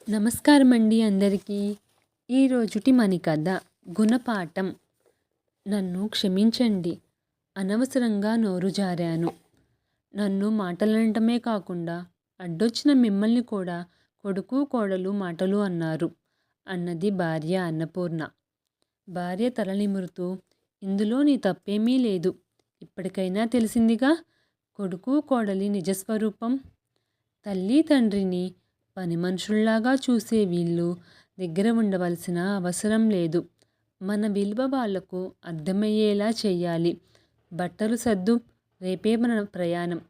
నమస్కారం అండి అందరికీ. ఈరోజుటి మని కథ గుణపాఠం. నన్ను క్షమించండి. అనవసరంగా నోరు జారాను. నన్ను మాటలనటమే కాకుండా అడ్డొచ్చిన మిమ్మల్ని కూడా కొడుకు కోడలు మాటలు అన్నారు అన్నది భార్య అన్నపూర్ణ. భార్య తల నిమురుతూ, ఇందులో నీ తప్పేమీ లేదు. ఇప్పటికైనా తెలిసిందిగా కొడుకు కోడలి నిజస్వరూపం. తల్లి తండ్రిని పని మనుషుల్లాగా చూసే వీళ్ళు దగ్గర ఉండవలసిన అవసరం లేదు. మన విలువ వాళ్లకు అర్థమయ్యేలా చెయ్యాలి. బట్టలు సర్దు, రేపే మన ప్రయాణం.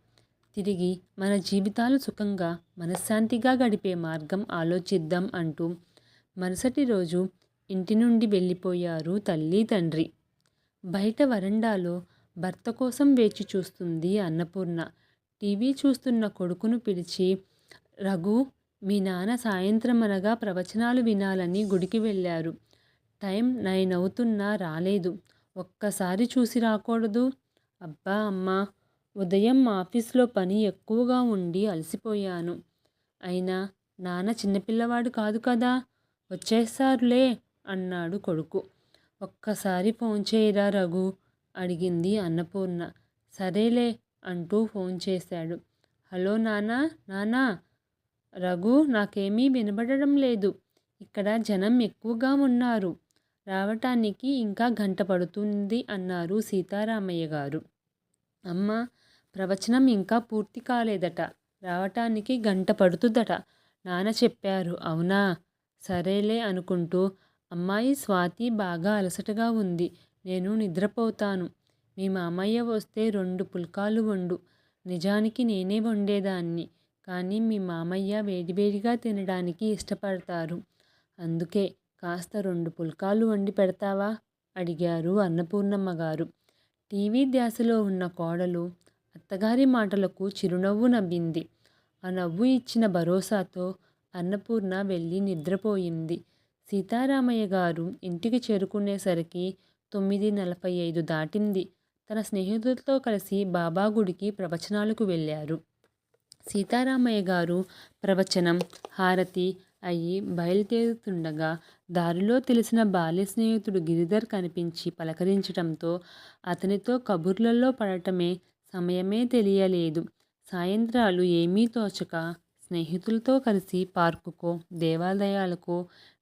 తిరిగి మన జీవితాలు సుఖంగా మనశ్శాంతిగా గడిపే మార్గం ఆలోచిద్దాం అంటూ మరుసటి రోజు ఇంటి నుండి వెళ్ళిపోయారు తల్లి తండ్రి. బయట వరండాలో భర్త కోసం వేచి చూస్తుంది అన్నపూర్ణ. టీవీ చూస్తున్న కొడుకును పిలిచి, రఘు, మీ నాన్న సాయంత్రం అనగా ప్రవచనాలు వినాలని గుడికి వెళ్ళారు. టైం 9 అవుతున్నా రాలేదు. ఒక్కసారి చూసి రాకూడదు? అబ్బా అమ్మా, ఉదయం ఆఫీస్లో పని ఎక్కువగా ఉండి అలసిపోయాను. అయినా నాన్న చిన్నపిల్లవాడు కాదు కదా, వచ్చేస్తారులే అన్నాడు కొడుకు. ఒక్కసారి ఫోన్ చేయరా రఘు, అడిగింది అన్నపూర్ణ. సరేలే అంటూ ఫోన్ చేశాడు. హలో నాన్నా. నాన్నా. రఘు, నాకేమీ వినబడడం లేదు. ఇక్కడ జనం ఎక్కువగా ఉన్నారు. రావటానికి ఇంకా గంట పడుతుంది అన్నారు సీతారామయ్య గారు. అమ్మ, ప్రవచనం ఇంకా పూర్తి కాలేదట. రావటానికి గంట పడుతుందట నాన్న చెప్పారు. అవునా, సరేలే అనుకుంటూ, అమ్మాయి స్వాతి బాగా అలసటగా ఉంది. నేను నిద్రపోతాను. మీ మామయ్య వస్తే 2 పుల్కాలు వండు. నిజానికి నేనే వండేదాన్ని, కానీ మీ మామయ్య వేడివేడిగా తినడానికి ఇష్టపడతారు. అందుకే కాస్త 2 పుల్కాలు వండి పెడతావా అడిగారు అన్నపూర్ణమ్మ గారు. టీవీ ధ్యాసలో ఉన్న కోడలు అత్తగారి మాటలకు చిరునవ్వు నవ్వింది. ఆ నవ్వు ఇచ్చిన భరోసాతో అన్నపూర్ణ వెళ్ళి నిద్రపోయింది. సీతారామయ్య గారు ఇంటికి చేరుకునేసరికి 9:45 దాటింది. తన స్నేహితులతో కలిసి బాబా గుడికి ప్రవచనాలకు వెళ్ళారు. సీతారామయ్య గారు ప్రవచనం, హారతి అయ్యి బయలుదేరుతుండగా దారిలో తెలిసిన బాల్య స్నేహితుడు గిరిధర్ కనిపించి పలకరించటంతో అతనితో కబుర్లలో పడటమే సమయమే తెలియలేదు. సాయంత్రాలు ఏమీ తోచక స్నేహితులతో కలిసి పార్కుకో, దేవాలయాలకో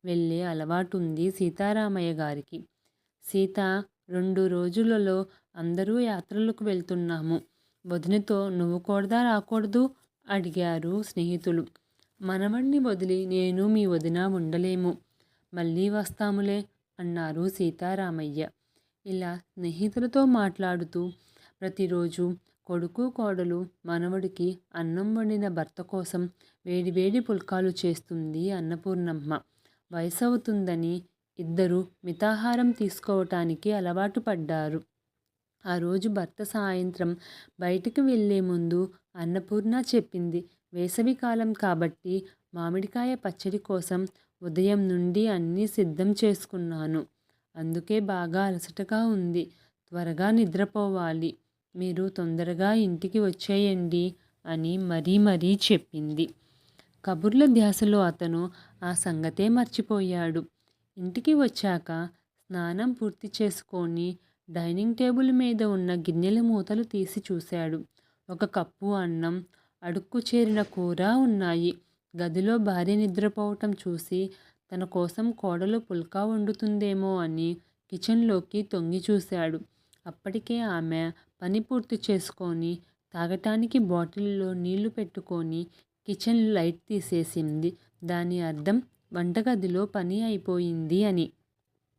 వెళ్ళే అలవాటుంది సీతారామయ్య గారికి. సీత, 2 రోజులలో అందరూ యాత్రలకు వెళ్తున్నాము. వదినతో నువ్వు కూడా రాకూడదు అడిగారు స్నేహితులు. మనవణ్ణి వదిలి నేను మీ వదిన ఉండలేము. మళ్ళీ వస్తాములే అన్నారు సీతారామయ్య. ఇలా స్నేహితులతో మాట్లాడుతూ ప్రతిరోజు కొడుకు కోడలు మనవడికి అన్నం వండిన భర్త కోసం వేడివేడి పుల్కాలు చేస్తుంది అన్నపూర్ణమ్మ. వయసు అవుతుందని ఇద్దరు మితాహారం తీసుకోవటానికి అలవాటు పడ్డారు. ఆ రోజు భర్త సాయంత్రం బయటికి వెళ్లే ముందు అన్నపూర్ణ చెప్పింది, వేసవికాలం కాబట్టి మామిడికాయ పచ్చడి కోసం ఉదయం నుండి అన్నీ సిద్ధం చేసుకున్నాను. అందుకే బాగా అలసటగా ఉంది. త్వరగా నిద్రపోవాలి. మీరు తొందరగా ఇంటికి వచ్చేయండి అని మరీ చెప్పింది. కబుర్ల ధ్యాసలో అతను ఆ సంగతే మర్చిపోయాడు. ఇంటికి వచ్చాక స్నానం పూర్తి చేసుకొని డైనింగ్ టేబుల్ మీద ఉన్న గిన్నెల మూతలు తీసి చూశాడు. ఒక కప్పు అన్నం, అడుక్కు చేరిన కూర ఉన్నాయి. గదిలో భార్య నిద్రపోవటం చూసి తన కోసం కోడలు పుల్కా వండుతుందేమో అని కిచెన్లోకి తొంగి చూశాడు. అప్పటికే ఆమె పని పూర్తి చేసుకొని తాగటానికి బాటిల్లో నీళ్లు పెట్టుకొని కిచెన్ లైట్ తీసేసింది. దాని అర్థం వంటగదిలో పని అయిపోయింది అని.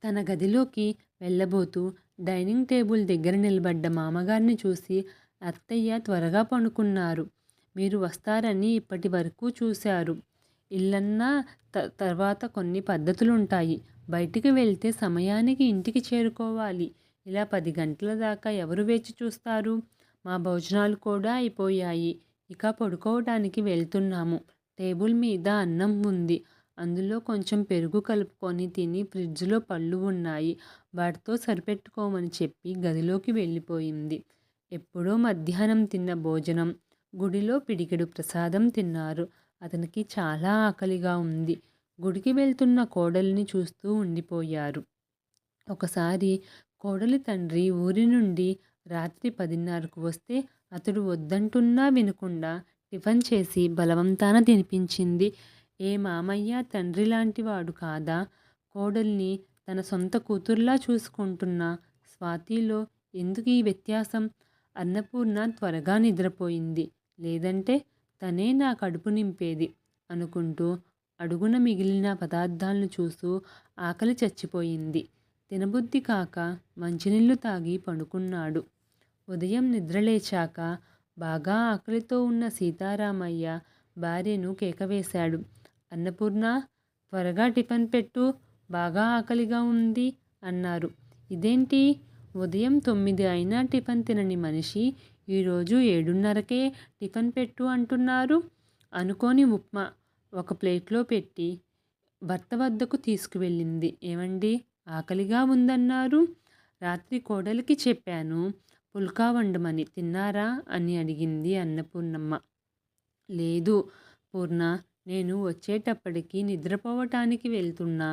తన గదిలోకి వెళ్ళబోతూ డైనింగ్ టేబుల్ దగ్గర నిలబడ్డ మామగారిని చూసి, అత్తయ్య త్వరగా పడుకున్నారు. మీరు వస్తారని ఇప్పటి వరకు చూశారు. ఇల్లన్నా తర్వాత కొన్ని పద్ధతులుంటాయి. బయటికి వెళ్తే సమయానికి ఇంటికి చేరుకోవాలి. ఇలా 10 గంటల దాకా ఎవరు వేచి చూస్తారు? మా భోజనాలు కూడా అయిపోయాయి. ఇక పడుకోవడానికి వెళ్తున్నాము. టేబుల్ మీద అన్నం ఉంది. అందులో కొంచెం పెరుగు కలుపుకొని తిని ఫ్రిడ్జ్లో పళ్ళు ఉన్నాయి. వాటితో సరిపెట్టుకోమని చెప్పి గదిలోకి వెళ్ళిపోయింది. ఎప్పుడో మధ్యాహ్నం తిన్న భోజనం, గుడిలో పిడికెడు ప్రసాదం తిన్నారు. అతనికి చాలా ఆకలిగా ఉంది. గుడికి వెళ్తున్న కోడలిని చూస్తూ ఉండిపోయారు. ఒకసారి కోడలి తండ్రి ఊరి నుండి రాత్రి 10:30కు వస్తే అతడు వద్దంటున్నా వినకుండా టిఫిన్ చేసి బలవంతాన తినిపించింది. ఏ మామయ్య తండ్రిలాంటి వాడు కాదా? కోడల్ని తన సొంత కూతుర్లా చూసుకుంటున్న స్వాతిలో ఎందుకు ఈ వ్యత్యాసం? అన్నపూర్ణ త్వరగా నిద్రపోయింది. లేదంటే తనే నా కడుపు నింపేది అనుకుంటూ అడుగున మిగిలిన పదార్థాలను చూస్తూ ఆకలి చచ్చిపోయింది. తినబుద్ధి కాక మంచినీళ్లు తాగి పడుకున్నాడు. ఉదయం నిద్రలేచాక బాగా ఆకలితో ఉన్న సీతారామయ్య భార్యను కేకవేశాడు. అన్నపూర్ణ, త్వరగా టిఫిన్ పెట్టు, బాగా ఆకలిగా ఉంది అన్నారు. ఇదేంటి, ఉదయం 9 అయినా టిఫిన్ తినని మనిషి ఈరోజు 7:30కే టిఫిన్ పెట్టు అంటున్నారు? అనుకోని ఉప్మా ఒక ప్లేట్లో పెట్టి భర్త వద్దకు తీసుకువెళ్ళింది. ఏమండి, ఆకలిగా ఉందన్నారు? రాత్రి కోడలికి చెప్పాను పుల్కా వండమని, తిన్నారా అని అడిగింది అన్నపూర్ణమ్మ. లేదు పూర్ణ, నేను వచ్చేటప్పటికి నిద్రపోవటానికి వెళ్తున్నా.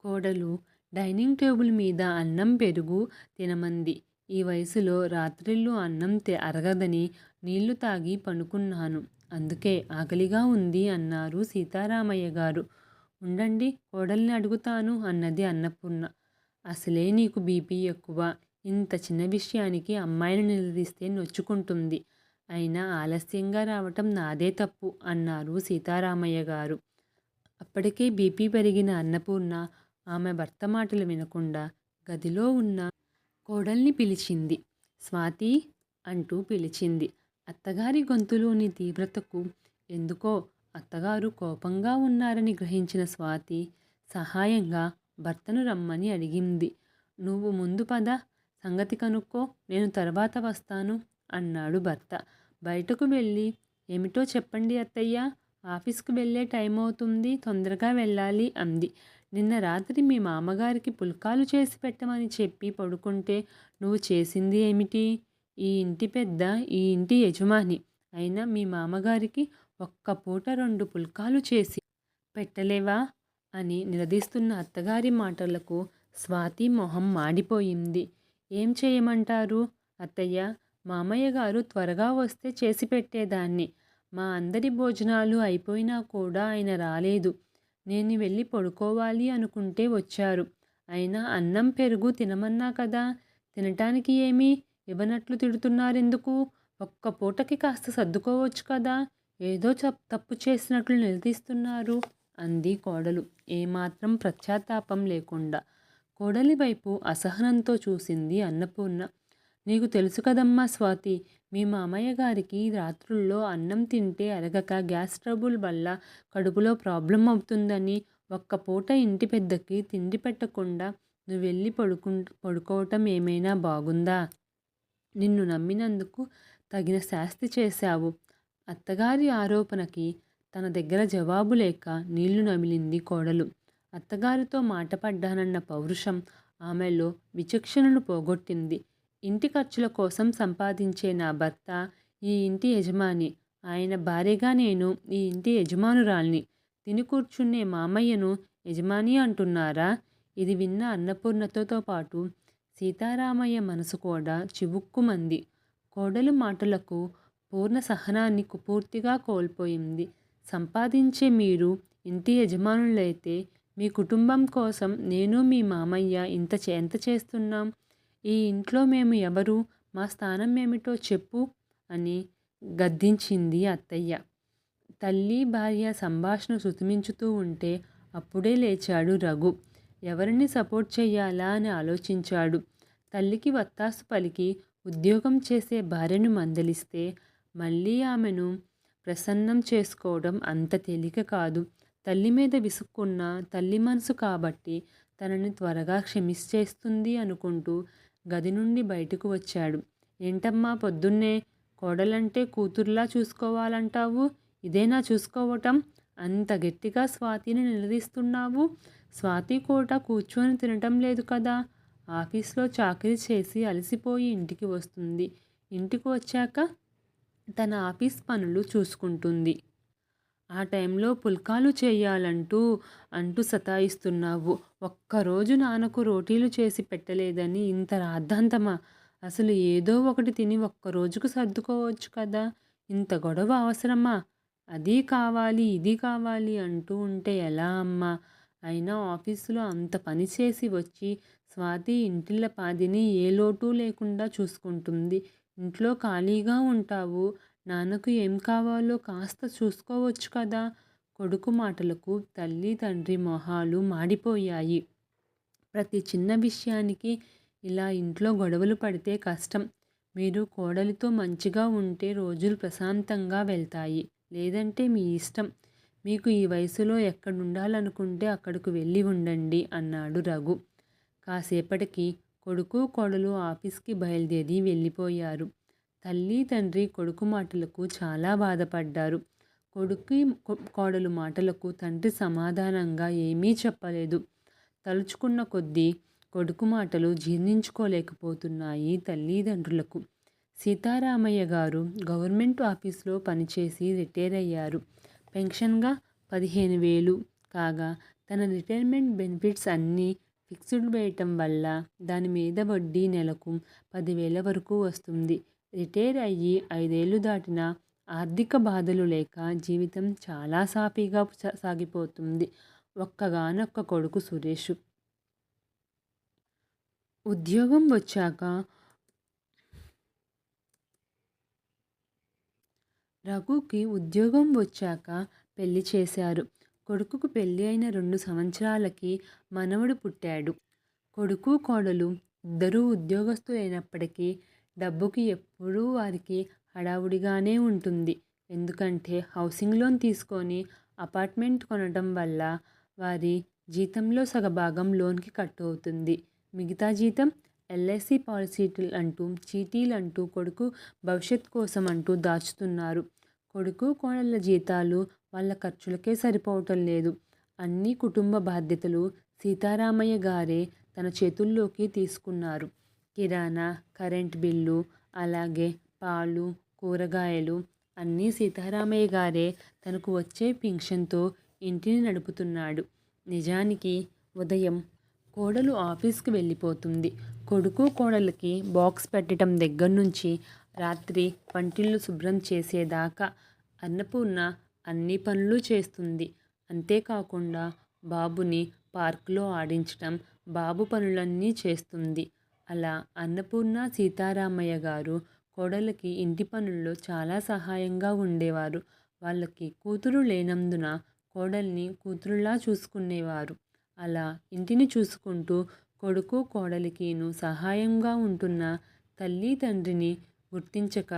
కోడలు డైనింగ్ టేబుల్ మీద అన్నం పెరుగు తినమంది. ఈ వయసులో రాత్రిళ్ళు అన్నం అరగదని నీళ్లు తాగి పనుకున్నాను. అందుకే ఆకలిగా ఉంది అన్నారు సీతారామయ్య గారు. ఉండండి, కోడల్ని అడుగుతాను అన్నది అన్నపూర్ణ. అసలే నీకు బీపీ ఎక్కువ. ఇంత చిన్న విషయానికి అమ్మాయిని నిలదీస్తే నొచ్చుకుంటుంది. అయినా ఆలస్యంగా రావటం నాదే తప్పు అన్నారు సీతారామయ్య గారు. అప్పటికే బీపీ పెరిగిన అన్నపూర్ణ ఆమె భర్త మాటలు వినకుండా గదిలో ఉన్న కోడల్ని పిలిచింది. స్వాతి అంటూ పిలిచింది. అత్తగారి గొంతులోని తీవ్రతకు ఎందుకో అత్తగారు కోపంగా ఉన్నారని గ్రహించిన స్వాతి సహాయంగా భర్తను రమ్మని అడిగింది. నువ్వు ముందు పద, సంగతి కనుక్కో, నేను తర్వాత వస్తాను అన్నాడు భర్త. బయటకు వెళ్ళి ఏమిటో చెప్పండి అత్తయ్య, ఆఫీస్కు వెళ్ళే టైం అవుతుంది, తొందరగా వెళ్ళాలి అంది. నిన్న రాత్రి మీ మామగారికి పుల్కాలు చేసి పెట్టమని చెప్పి పడుకుంటే నువ్వు చేసింది ఏమిటి? ఈ ఇంటి పెద్ద, ఈ ఇంటి యజమాని అయినా మీ మామగారికి ఒక్క పూట 2 పుల్కాలు చేసి పెట్టలేవా అని నిలదీస్తున్న అత్తగారి మాటలకు స్వాతి మొహం మాడిపోయింది. ఏం చేయమంటారు అత్తయ్య? మామయ్య గారు త్వరగా వస్తే చేసి పెట్టేదాన్ని. మా అందరి భోజనాలు అయిపోయినా కూడా ఆయన రాలేదు. నేను వెళ్ళి పడుకోవాలి అనుకుంటే వచ్చారు. అయినా అన్నం పెరుగు తినమన్నా కదా, తినటానికి ఏమీ ఇవ్వనట్లు తిడుతున్నారెందుకు? ఒక్క పూటకి కాస్త సర్దుకోవచ్చు కదా, ఏదో తప్పు చేసినట్లు నిలదీస్తున్నారు అంది కోడలు ఏమాత్రం పశ్చాత్తాపం లేకుండా. కోడలి వైపు అసహనంతో చూసింది అన్నపూర్ణ. నీకు తెలుసు కదమ్మా స్వాతి, మీ మామయ్య గారికి రాత్రుల్లో అన్నం తింటే అరగక గ్యాస్ ట్రబుల్ వల్ల కడుపులో ప్రాబ్లం అవుతుందని. ఒక్క పూట ఇంటి పెద్దకి తిండి పెట్టకుండా నువ్వు వెళ్ళి పడుకోవటం ఏమైనా బాగుందా? నిన్ను నమ్మినందుకు తగిన శాస్తి చేశావు. అత్తగారి ఆరోపణకి తన దగ్గర జవాబు లేక నీళ్లు నమిలింది కోడలు. అత్తగారితో మాటపడ్డానన్న పౌరుషం ఆమెలో విచక్షణను పోగొట్టింది. ఇంటి ఖర్చుల కోసం సంపాదించే నా భర్త ఈ ఇంటి యజమాని. ఆయన భార్యగా నేను ఈ ఇంటి యజమానురాల్ని. తిని కూర్చునే మామయ్యను యజమాని అంటున్నారా? ఇది విన్న అన్నపూర్ణతో పాటు సీతారామయ్య మనసు కూడా చివుక్కుమంది. కోడలు మాటలకు పూర్ణ సహనాన్ని పూర్తిగా కోల్పోయింది. సంపాదించే మీరు ఇంటి యజమానులైతే మీ కుటుంబం కోసం నేను మీ మామయ్య ఎంత చేస్తున్నాం? ఈ ఇంట్లో మేము ఎవరు? మా స్థానం ఏమిటో చెప్పు అని గద్దించింది అత్తయ్య. తల్లి భార్య సంభాషణ శృతిమించుతూ ఉంటే అప్పుడే లేచాడు రఘు. ఎవరిని సపోర్ట్ చెయ్యాలా అని ఆలోచించాడు. తల్లికి వత్తాసు పలికి ఉద్యోగం చేసే భార్యను మందలిస్తే మళ్ళీ ఆమెను ప్రసన్నం చేసుకోవడం అంత తేలిక కాదు. తల్లి మీద విసుక్కున్న తల్లి మనసు కాబట్టి తనని త్వరగా క్షమించేస్తుంది అనుకుంటూ గది నుండి బయటకు వచ్చాడు. ఏంటమ్మా పొద్దున్నే కోడలంటే కూతుర్లా చూసుకోవాలంటావు? ఇదేనా చూసుకోవటం? అంత గట్టిగా స్వాతిని నిలదీస్తున్నావు. స్వాతి కోట కూర్చొని తినటం లేదు కదా. ఆఫీస్లో చాకరీ చేసి అలసిపోయి ఇంటికి వస్తుంది. ఇంటికి వచ్చాక తన ఆఫీస్ పనులు చూసుకుంటుంది. ఆ టైంలో పుల్కాలు చేయాలంటూ సతాయిస్తున్నావు. ఒక్కరోజు నాన్నకు రోటీలు చేసి పెట్టలేదని ఇంత రాద్ధాంతమా? అసలు ఏదో ఒకటి తిని ఒక్క రోజుకు సర్దుకోవచ్చు కదా! ఇంత గొడవ అవసరమా? అది కావాలి, ఇది కావాలి అంటూ ఉంటే ఎలా అమ్మా? అయినా ఆఫీసులో అంత పని చేసి వచ్చి స్వాతి ఇంటిల్లపాదిని ఏ లోటు లేకుండా చూసుకుంటుంది. ఇంట్లో ఖాళీగా ఉంటావు. నాన్నకు ఏం కావాలో కాస్త చూసుకోవచ్చు కదా! కొడుకు మాటలకు తల్లి, తండ్రి మొహాలు మాడిపోయాయి. ప్రతి చిన్న విషయానికి ఇలా ఇంట్లో గొడవలు పడితే కష్టం. మీరు కోడలితో మంచిగా ఉంటే రోజులు ప్రశాంతంగా వెళ్తాయి. లేదంటే మీ ఇష్టం. మీకు ఈ వయసులో ఎక్కడుండాలనుకుంటే అక్కడకు వెళ్ళి ఉండండి అన్నాడు రఘు. కాసేపటికి కొడుకు, కోడలు ఆఫీస్‌కి బయలుదేరి వెళ్ళిపోయారు. తల్లి, తండ్రి కొడుకు మాటలకు చాలా బాధపడ్డారు. కోడలు మాటలకు తండ్రి సమాధానంగా ఏమీ చెప్పలేదు. తలుచుకున్న కొద్దీ కొడుకు మాటలు జీర్ణించుకోలేకపోతున్నాయి తల్లిదండ్రులకు. సీతారామయ్య గారు గవర్నమెంట్ ఆఫీస్‌లో పనిచేసి రిటైర్ అయ్యారు. పెన్షన్‌గా 15,000 కాగా తన రిటైర్మెంట్ బెనిఫిట్స్ అన్నీ ఫిక్స్డ్ వేయటం వల్ల దాని మీద వడ్డీ నెలకు 10,000 వరకు వస్తుంది. రిటైర్ అయ్యి 5 ఏళ్లు దాటినా ఆర్థిక బాధలు లేక జీవితం చాలా సాఫీగా సాగిపోతుంది. ఒక్కగానొక్క కొడుకు సురేష్. ఉద్యోగం వచ్చాక రఘుకి ఉద్యోగం వచ్చాక పెళ్లి చేశారు. కొడుకుకు పెళ్లి అయిన 2 సంవత్సరాలకి మనవడు పుట్టాడు. కొడుకు, కోడలు ఇద్దరూ ఉద్యోగస్తులైనప్పటికీ డబ్బుకి ఎప్పుడూ వారికి హడావుడిగానే ఉంటుంది. ఎందుకంటే హౌసింగ్ లోన్ తీసుకొని అపార్ట్మెంట్ కొనడం వల్ల వారి జీతంలో సగభాగం లోన్‌కి కట్ అవుతుంది. మిగతా జీతం ఎల్ఐసి పాలసీలంటూ, చీటీలంటూ కొడుకు భవిష్యత్ కోసం అంటూ దాచుతున్నారు. కొడుకు, కోడళ్ళ జీతాలు వాళ్ళ ఖర్చులకే సరిపోవటం లేదు. అన్ని కుటుంబ బాధ్యతలు సీతారామయ్య గారే తన చేతుల్లోకి తీసుకున్నారు. కిరాణా, కరెంట్ బిల్లు, అలాగే పాలు, కూరగాయలు అన్నీ సీతారామయ్య గారే తనకు వచ్చే పింఛన్‌తో ఇంటిని నడుపుతున్నాడు. నిజానికి ఉదయం కోడలు ఆఫీస్‌కి వెళ్ళిపోతుంది. కొడుకు, కోడలికి బాక్స్ పెట్టడం దగ్గర్నుంచి రాత్రి వంటిల్లు శుభ్రం చేసేదాకా అన్నపూర్ణ అన్ని పనులు చేస్తుంది. అంతేకాకుండా బాబుని పార్కులో ఆడించటం, బాబు పనులన్నీ చేస్తుంది. అలా అన్నపూర్ణ, సీతారామయ్య గారు కోడలికి ఇంటి పనుల్లో చాలా సహాయంగా ఉండేవారు. వాళ్ళకి కూతురు లేనందున కోడల్ని కూతురులా చూసుకునేవారు. అలా ఇంటిని చూసుకుంటూ కొడుకు, కోడలికిను సహాయంగా ఉంటున్న తల్లి, తండ్రిని గుర్తించక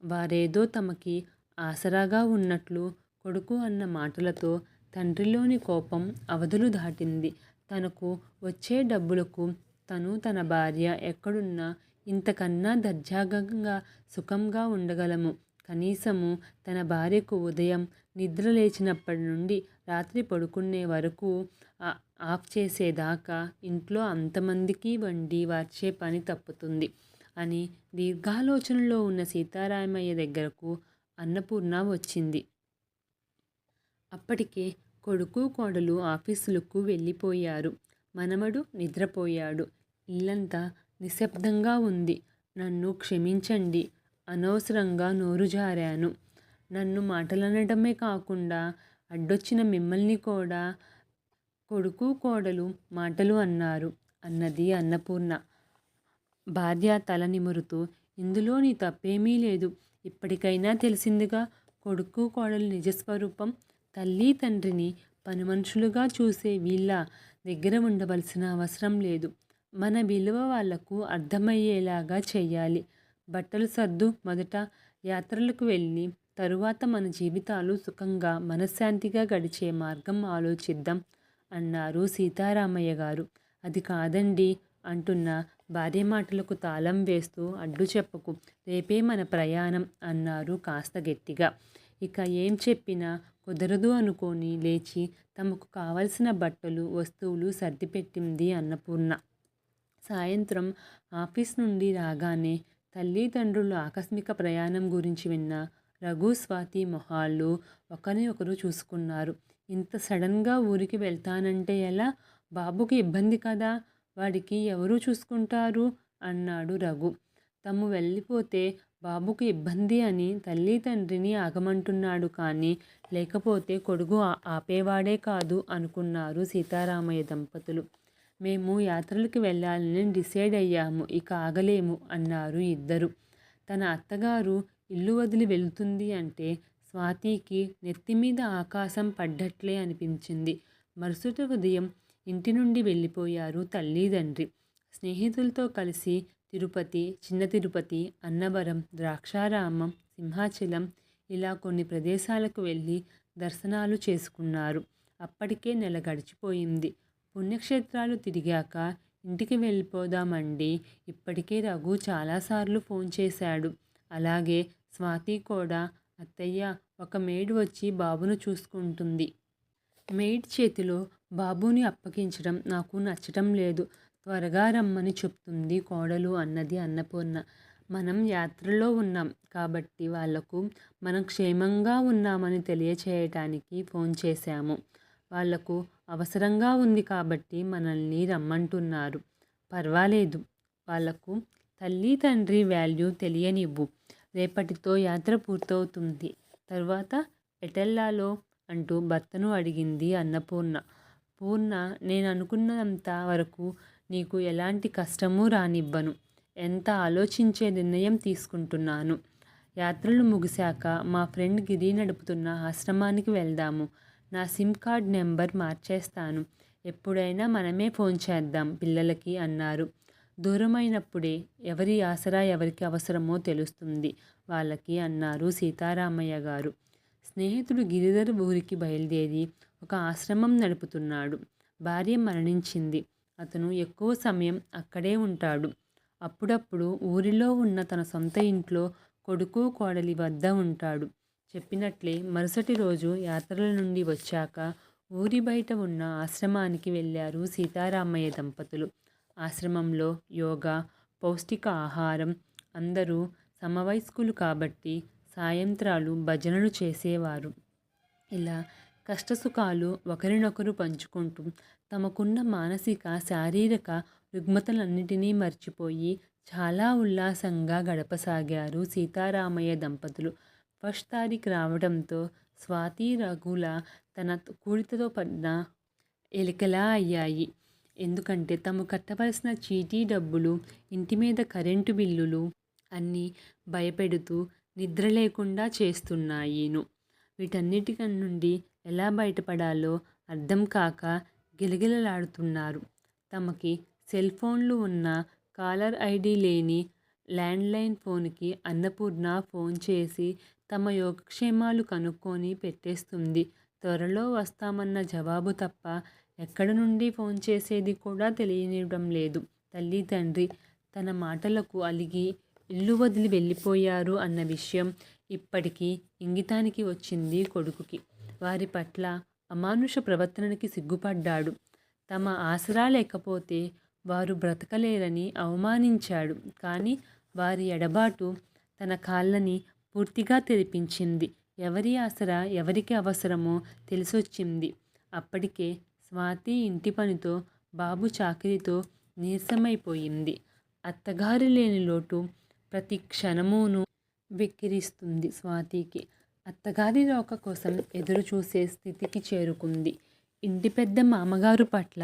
వారేదో తమకి ఆసరాగా ఉన్నట్లు కొడుకు అన్న మాటలతో తండ్రిలోని కోపం అవధులు దాటింది. తనకు వచ్చే డబ్బులకు తను, తన భార్య ఎక్కడున్నా ఇంతకన్నా దర్జాగా సుఖంగా ఉండగలము. కనీసము తన భార్యకు ఉదయం నిద్ర లేచినప్పటి నుండి రాత్రి పడుకునే వరకు ఆఫ్ చేసేదాకా ఇంట్లో అంతమందికి వండి వార్చే పని తప్పుతుంది అని దీర్ఘాలోచనలో ఉన్న సీతారామయ్య దగ్గరకు అన్నపూర్ణ వచ్చింది. అప్పటికే కొడుకు, కోడలు ఆఫీసులకు వెళ్ళిపోయారు. మనవడు నిద్రపోయాడు. ఇల్లంతా నిశ్శబ్దంగా ఉంది. నన్ను క్షమించండి. అనవసరంగా నోరు జారాను. నన్ను మాటలనడమే కాకుండా అడ్డొచ్చిన మిమ్మల్ని కూడా కొడుకు, కోడలు మాటలు అన్నారు అన్నది అన్నపూర్ణ. భార్య తల నిమురుతూ, ఇందులో నీ తప్పేమీ లేదు. ఇప్పటికైనా తెలిసిందిగా కొడుకు, కోడలు నిజస్వరూపం. తల్లి, తండ్రిని పనిమనుషులుగా చూసే వీళ్ళ దగ్గర ఉండవలసిన అవసరం లేదు. మన విలువ వాళ్లకు అర్థమయ్యేలాగా చెయ్యాలి. బట్టలు సర్దు మొదట యాత్రలకు వెళ్ళి తరువాత మన జీవితాలు సుఖంగా మనశ్శాంతిగా గడిచే మార్గం ఆలోచిద్దాం అన్నారు సీతారామయ్య గారు. అది కాదండి అంటున్న భార్య మాటలకు తాళం వేస్తూ అడ్డు చెప్పకు, రేపే మన ప్రయాణం అన్నారు కాస్త గట్టిగా. ఇక ఏం చెప్పినా కుదరదు అనుకొని లేచి తమకు కావలసిన బట్టలు, వస్తువులు సర్దిపెట్టింది అన్నపూర్ణ. సాయంత్రం ఆఫీస్ నుండి రాగానే తల్లిదండ్రులు ఆకస్మిక ప్రయాణం గురించి విన్న రఘు, స్వాతి మొహాలు ఒకరిని ఒకరు చూసుకున్నారు. ఇంత సడన్గా ఊరికి వెళ్తానంటే ఎలా? బాబుకి ఇబ్బంది కదా, వాడికి ఎవరు చూసుకుంటారు అన్నాడు రఘు. తాము వెళ్ళిపోతే బాబుకు ఇబ్బంది అని తల్లి తండ్రిని ఆగమంటున్నాడు కానీ లేకపోతే కొడుకు ఆపేవాడే కాదు అనుకున్నారు సీతారామయ్య దంపతులు. మేము యాత్రలకు వెళ్ళాలని డిసైడ్ అయ్యాము, ఇక ఆగలేము అన్నారు ఇద్దరు. తన అత్తగారు ఇల్లు వదిలి వెళ్తుంది అంటే స్వాతికి నెత్తిమీద ఆకాశం పడ్డట్లే అనిపించింది. మరుసటి ఉదయం ఇంటి నుండి వెళ్ళిపోయారు తల్లిదండ్రి. స్నేహితులతో కలిసి తిరుపతి, చిన్న తిరుపతి, అన్నవరం, ద్రాక్షారామం, సింహాచలం ఇలా కొన్ని ప్రదేశాలకు వెళ్ళి దర్శనాలు చేసుకున్నారు. అప్పటికే నెల గడిచిపోయింది. పుణ్యక్షేత్రాలు తిరిగాక ఇంటికి వెళ్ళిపోదామండి. ఇప్పటికే రఘు చాలాసార్లు ఫోన్ చేశాడు. అలాగే స్వాతి కూడా. అత్తయ్య, ఒక మెయిడ్ వచ్చి బాబును చూసుకుంటుంది. మెయిడ్ చేతిలో బాబుని అప్పగించడం నాకు నచ్చటం లేదు. త్వరగా రమ్మని చెప్తుంది కోడలు అన్నది అన్నపూర్ణ. మనం యాత్రలో ఉన్నాం కాబట్టి వాళ్లకు మనం క్షేమంగా ఉన్నామని తెలియచేయటానికి ఫోన్ చేశాము. వాళ్లకు అవసరంగా ఉంది కాబట్టి మనల్ని రమ్మంటున్నారు. పర్వాలేదు, వాళ్లకు తల్లి తండ్రి వాల్యూ తెలియనివ్వు. రేపటితో యాత్ర పూర్తవుతుంది. తరువాత ఎటెల్లాలో అంటూ భర్తను అడిగింది అన్నపూర్ణ. పూర్ణ, నేను అనుకున్నంత వరకు నీకు ఎలాంటి కష్టమూ రానివ్వను. ఎంత ఆలోచించే నిర్ణయం తీసుకుంటున్నాను. యాత్రలు ముగిశాక మా ఫ్రెండ్ గిరి నడుపుతున్న ఆశ్రమానికి వెళ్దాము. నా సిమ్ కార్డ్ నెంబర్ మార్చేస్తాను. ఎప్పుడైనా మనమే ఫోన్ చేద్దాం పిల్లలకి అన్నారు. దూరమైనప్పుడే ఎవరి ఆసరా ఎవరికి అవసరమో తెలుస్తుంది వాళ్ళకి అన్నారు సీతారామయ్య గారు. స్నేహితుడు గిరిధర్ ఊరికి బయలుదేరి ఒక ఆశ్రమం నడుపుతున్నాడు. భార్య మరణించింది. అతను ఎక్కువ సమయం అక్కడే ఉంటాడు. అప్పుడప్పుడు ఊరిలో ఉన్న తన సొంత ఇంట్లో కొడుకు కోడలి వద్ద ఉంటాడు. చెప్పినట్లే మరుసటి రోజు యాత్రల నుండి వచ్చాక ఊరి బయట ఉన్న ఆశ్రమానికి వెళ్ళారు సీతారామయ్య దంపతులు. ఆశ్రమంలో యోగా, పౌష్టిక ఆహారం, అందరూ సమవయస్కులు కాబట్టి సాయంత్రాలు భజనలు చేసేవారు. ఇలా కష్టసుఖాలు ఒకరినొకరు పంచుకుంటూ తమకున్న మానసిక, శారీరక రుగ్మతలన్నిటినీ మర్చిపోయి చాలా ఉల్లాసంగా గడపసాగారు సీతారామయ్య దంపతులు. ఫస్ట్ తారీఖు రావడంతో స్వాతి, రఘుల తన కూడితతో పడిన ఎలికలా అయ్యాయి. ఎందుకంటే తాము కట్టవలసిన చీటీ డబ్బులు, ఇంటి మీద కరెంటు బిల్లులు అన్నీ భయపెడుతూ నిద్ర లేకుండా చేస్తున్నాయిను. వీటన్నిటి నుండి ఎలా బయటపడాలో అర్థం కాక గిలగిలలాడుతున్నారు. తమకి సెల్ ఫోన్లు ఉన్న కాలర్ ఐడి లేని ల్యాండ్లైన్ ఫోన్కి అన్నపూర్ణ ఫోన్ చేసి తమ యోగక్షేమాలు కనుక్కొని పెట్టేస్తుంది. త్వరలో వస్తామన్న జవాబు తప్ప ఎక్కడి నుండి ఫోన్ చేసేది కూడా తెలియనివ్వడం లేదు. తల్లి తండ్రి తన మాటలకు అలిగి ఇల్లు వదిలి వెళ్ళిపోయారు అన్న విషయం ఇప్పటికీ ఇంగితానికి వచ్చింది కొడుకుకి. వారి పట్ల అమానుష ప్రవర్తనకి సిగ్గుపడ్డాడు. తమ ఆసరా లేకపోతే వారు బ్రతకలేరని అవమానించాడు. కానీ వారి ఎడబాటు తన కాళ్ళని పూర్తిగా తెరిపించింది. ఎవరి ఆసరా ఎవరికి అవసరమో తెలిసొచ్చింది. అప్పటికే స్వాతి ఇంటి పనితో, బాబు చాకిరితో నీరసమైపోయింది. అత్తగారి లేని లోటు ప్రతి క్షణమును వెక్కిరిస్తుంది స్వాతికి. అత్తగారి రాక కోసం ఎదురు చూసే స్థితికి చేరుకుంది. ఇంటి పెద్ద మామగారు పట్ల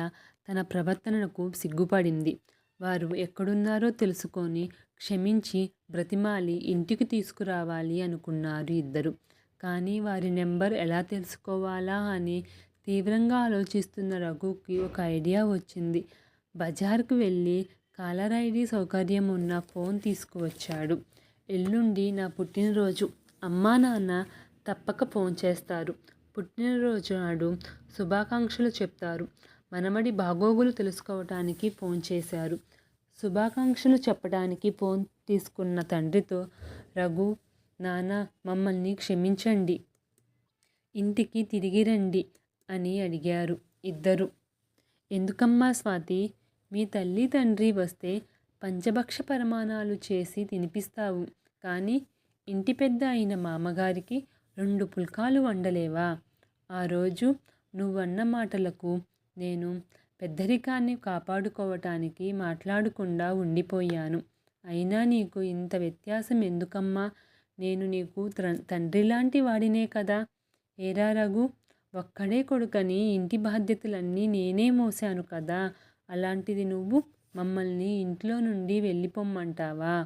తన ప్రవర్తనకు సిగ్గుపడింది. వారు ఎక్కడున్నారో తెలుసుకొని క్షమించి బ్రతిమాలి ఇంటికి తీసుకురావాలి అనుకున్నారు ఇద్దరు. కానీ వారి నెంబర్ ఎలా తెలుసుకోవాలా అని తీవ్రంగా ఆలోచిస్తున్న రఘుకి ఒక ఐడియా వచ్చింది. బజార్కు వెళ్ళి కాలర్ ఐడి సౌకర్యం ఉన్న ఫోన్ తీసుకువచ్చాడు. ఎల్లుండి నా పుట్టినరోజు, అమ్మా నాన్న తప్పక ఫోన్ చేస్తారు. పుట్టినరోజు నాడు శుభాకాంక్షలు చెప్తారు. మనమడి బాగోగులు తెలుసుకోవటానికి ఫోన్ చేశారు. శుభాకాంక్షలు చెప్పడానికి ఫోన్ తీసుకున్న తండ్రితో, రఘు, నాన్న మమ్మల్ని క్షమించండి, ఇంటికి తిరిగి రండి అని అడిగారు ఇద్దరు. ఎందుకమ్మా స్వాతి, మీ తల్లి తండ్రి వస్తే పంచభక్ష పరమాణాలు చేసి తినిపిస్తావు, కానీ ఇంటి పెద్ద అయిన మామగారికి 2 పుల్కాలు వండలేవా? ఆ రోజు నువ్వన్న మాటలకు నేను పెద్దరికాన్ని కాపాడుకోవటానికి మాట్లాడకుండా ఉండిపోయాను. అయినా నీకు ఇంత వ్యత్యాసం ఎందుకమ్మా? నేను నీకు తండ్రిలాంటి వాడినే కదా. ఏరా రఘు, ఒక్కడే కొడుకని ఇంటి బాధ్యతలన్నీ నేనే మోశాను కదా. అలాంటిది నువ్వు మమ్మల్ని ఇంట్లో నుండి వెళ్ళిపోమ్మంటావా?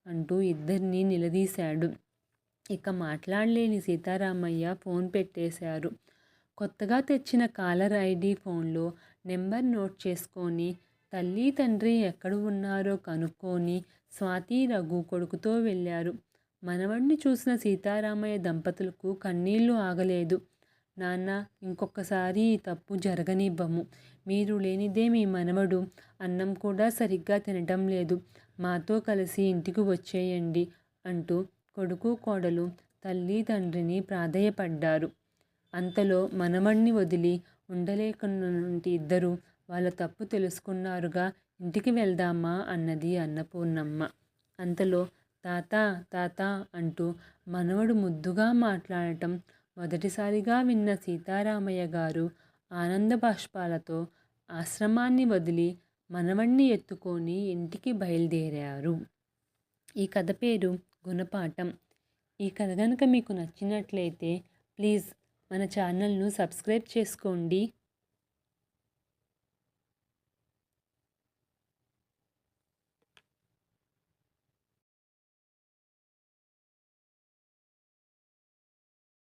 అంటూ ఇద్దరినీ నిలదీశాడు. ఇక మాట్లాడలేని సీతారామయ్య ఫోన్ పెట్టేశారు. కొత్తగా తెచ్చిన కాలర్ ఐడి ఫోన్లో నెంబర్ నోట్ చేసుకొని తల్లి తండ్రి ఎక్కడ ఉన్నారో కనుక్కొని స్వాతి రఘు కొడుకుతో వెళ్ళారు. మనవడిని చూసిన సీతారామయ్య దంపతులకు కన్నీళ్లు ఆగలేదు. నాన్న, ఇంకొకసారి ఈ తప్పు జరగనివ్వము. మీరు లేనిదే మీ మనవడు అన్నం కూడా సరిగ్గా తినటం లేదు. మాతో కలిసి ఇంటికి వచ్చేయండి అంటూ కొడుకు కోడలు తల్లి తండ్రిని ప్రాధేయపడ్డారు. అంతలో మనవడిని వదిలి ఉండలేకున్నటువంటి ఇద్దరు వాళ్ళ తప్పు తెలుసుకున్నారుగా, ఇంటికి వెళ్దామా అన్నది అన్నపూర్ణమ్మ. అంతలో తాత తాత అంటూ మనవడు ముద్దుగా మాట్లాడటం మొదటిసారిగా విన్న సీతారామయ్య గారు ఆనంద బాష్పాలతో ఆశ్రమాన్ని వదిలి మనవణ్ణి ఎత్తుకొని ఇంటికి బయలుదేరారు. ఈ కథ పేరు గుణపాఠం. ఈ కథ కనుక మీకు నచ్చినట్లయితే ప్లీజ్ మన ఛానల్ను సబ్స్క్రైబ్ చేసుకోండి.